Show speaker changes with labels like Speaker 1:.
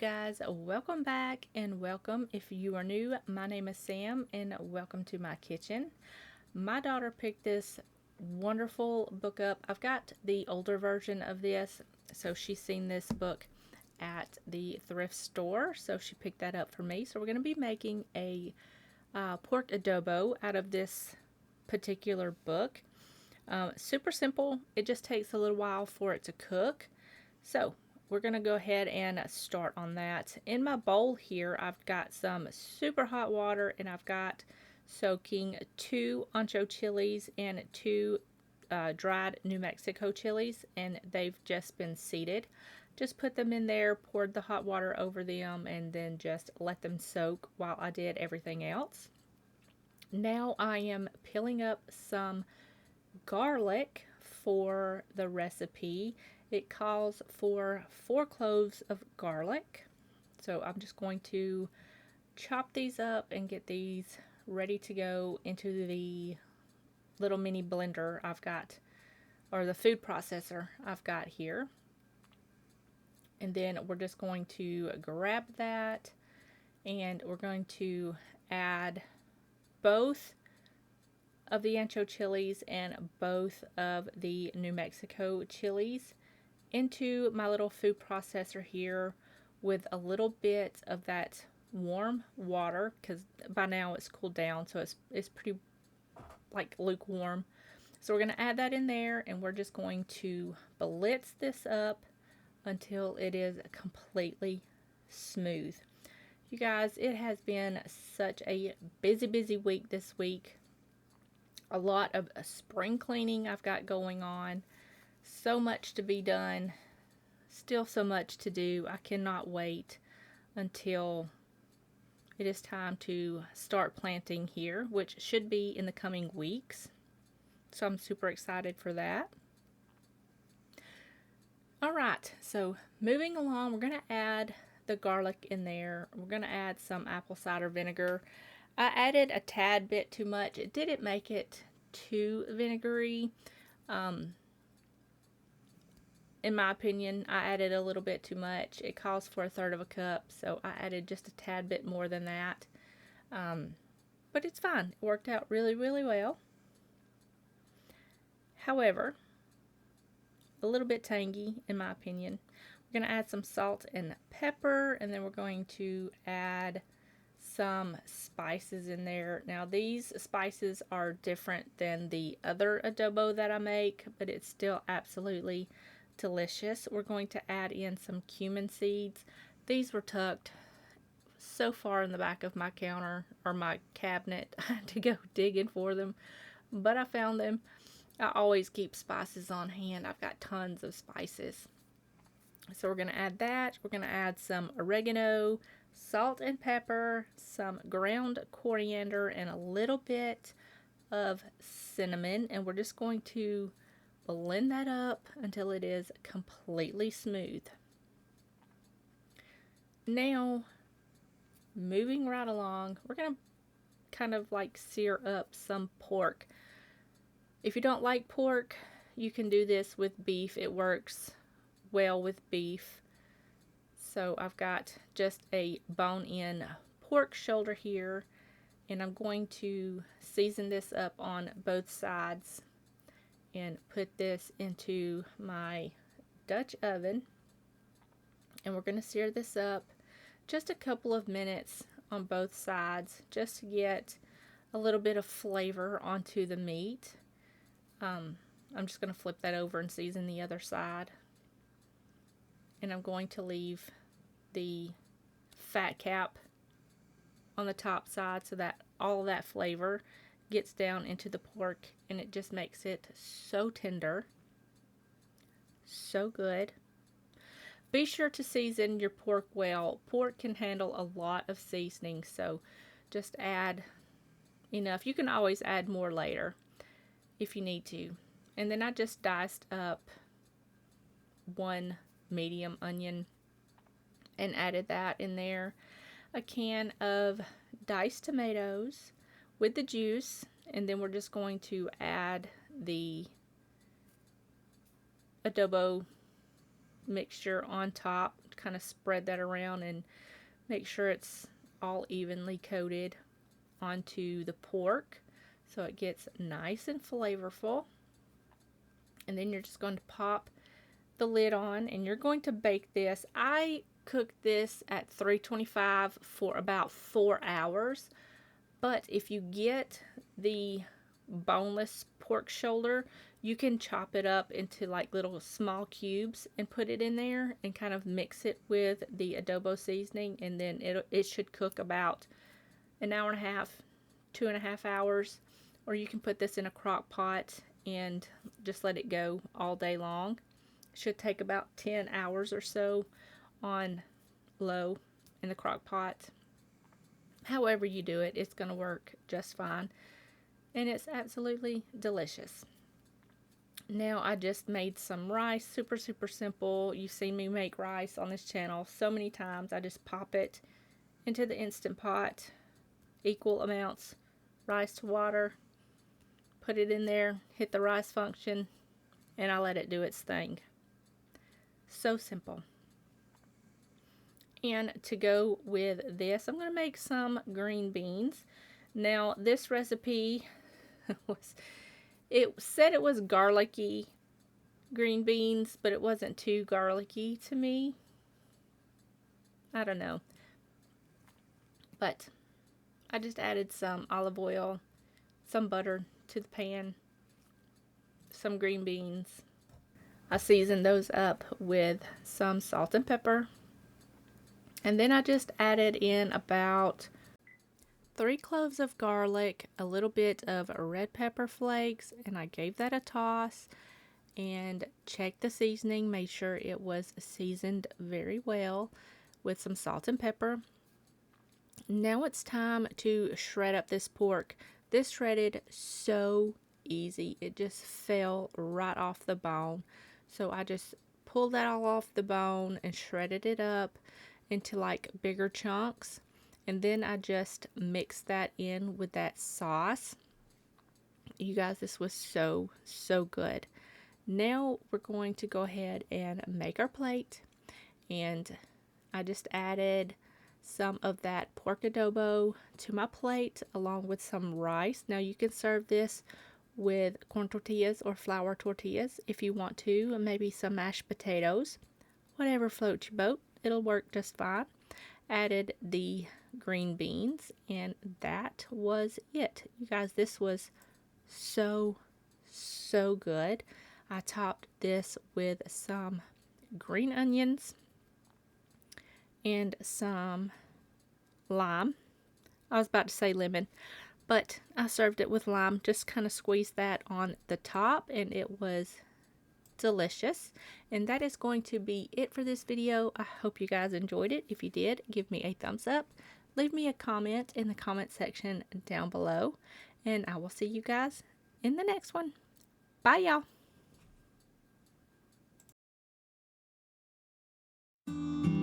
Speaker 1: guys, welcome back and welcome. If you are new, my name is Sam and welcome to my kitchen. My daughter picked this wonderful book up. I've got the older version of this, so she's seen this book at the thrift store, so she picked that up for me. So we're going to be making a pork adobo out of this particular book. Super simple. It just takes a little while for it to cook. So we're going to go ahead and start on that. In my bowl here, I've got some super hot water and I've got soaking 2 ancho chilies and 2 dried New Mexico chilies, and they've just been seeded. Just put them in there, poured the hot water over them, and then just let them soak while I did everything else. Now I am peeling up some garlic for the recipe. It calls for 4 cloves of garlic. So I'm just going to chop these up and get these ready to go into the little mini blender I've got, or the food processor I've got here. And then we're just going to grab that and we're going to add both of the ancho chilies and both of the New Mexico chilies into my little food processor here with a little bit of that warm water, because by now it's cooled down, so it's pretty like lukewarm. So we're going to add that in there and we're just going to blitz this up until it is completely smooth. You guys, it has been such a busy week this week. A lot of spring cleaning I've got going on. So much to be done. Still so much to do. I cannot wait until it is time to start planting here, which should be in the coming weeks. So I'm super excited for that. Alright, so moving along, we're going to add the garlic in there. We're going to add some apple cider vinegar. I added a tad bit too much. It didn't make it too vinegary. In my opinion, I added a little bit too much. It calls for 1/3 of a cup, so I added just a tad bit more than that. But it's fine. It worked out really well. However, a little bit tangy in my opinion. We're going to add some salt and pepper, and then we're going to add some spices in there. Now these spices are different than the other adobo that I make, but it's still absolutely delicious. We're going to add in some cumin seeds. These were tucked so far in the back of my counter or my cabinet. I had to go digging for them, but I found them. I always keep spices on hand. I've got tons of spices. So we're going to add that. We're going to add some oregano, salt and pepper, some ground coriander, and a little bit of cinnamon. And we're just going to blend that up until it is completely smooth. Now, moving right along, we're going to kind of like sear up some pork. If you don't like pork, you can do this with beef. It works well with beef. So I've got just a bone-in pork shoulder here, and I'm going to season this up on both sides and put this into my Dutch oven, and we're going to sear this up just a couple of minutes on both sides just to get a little bit of flavor onto the meat. I'm just going to flip that over and season the other side, and I'm going to leave the fat cap on the top side so that all of that flavor gets down into the pork, and it just makes it so tender, so good. Be sure to season your pork well. Pork can handle a lot of seasoning, so just add enough. You can always add more later if you need to. And then I just diced up 1 medium onion and added that in there. A can of diced tomatoes with the juice, and then we're just going to add the adobo mixture on top. kind of spread that around and make sure it's all evenly coated onto the pork so it gets nice and flavorful. And then you're just going to pop the lid on and you're going to bake this. I cooked this at 325 for about 4 hours. But if you get the boneless pork shoulder, you can chop it up into like little small cubes and put it in there and kind of mix it with the adobo seasoning, and then it should cook about an hour and a half, 2.5 hours. Or you can put this in a crock pot and just let it go all day long. It should take about 10 hours or so on low in the crock pot. However you do it, it's going to work just fine. And it's absolutely delicious. Now I just made some rice, super simple. You've seen me make rice on this channel so many times. I just pop it into the Instant Pot, equal amounts rice to water, put it in there, hit the rice function, and I let it do its thing. So simple. And to go with this, I'm going to make some green beans. Now this recipe it said it was garlicky green beans, but it wasn't too garlicky to me. I don't know. But I just added some olive oil, some butter to the pan, some green beans. I seasoned those up with some salt and pepper. And then I just added in about 3 cloves of garlic, a little bit of red pepper flakes, and I gave that a toss and checked the seasoning, made sure it was seasoned very well with some salt and pepper. Now it's time to shred up this pork. This shredded so easy. It just fell right off the bone. So I just pulled that all off the bone and shredded it up into like bigger chunks. And then I just mixed that in with that sauce. You guys, this was so good. Now we're going to go ahead and make our plate. And I just added some of that pork adobo to my plate along with some rice. Now you can serve this with corn tortillas or flour tortillas if you want to, and maybe some mashed potatoes. Whatever floats your boat, it'll work just fine. Added the green beans, and that was it. You guys, this was so good. I topped this with some green onions and some lime. I was about to say lemon, but I served it with lime. Just kind of squeezed that on the top, and it was delicious. And that is going to be it for this video. I hope you guys enjoyed it. If you did, give me a thumbs up. Leave me a comment in the comment section down below, and I will see you guys in the next one. Bye, y'all.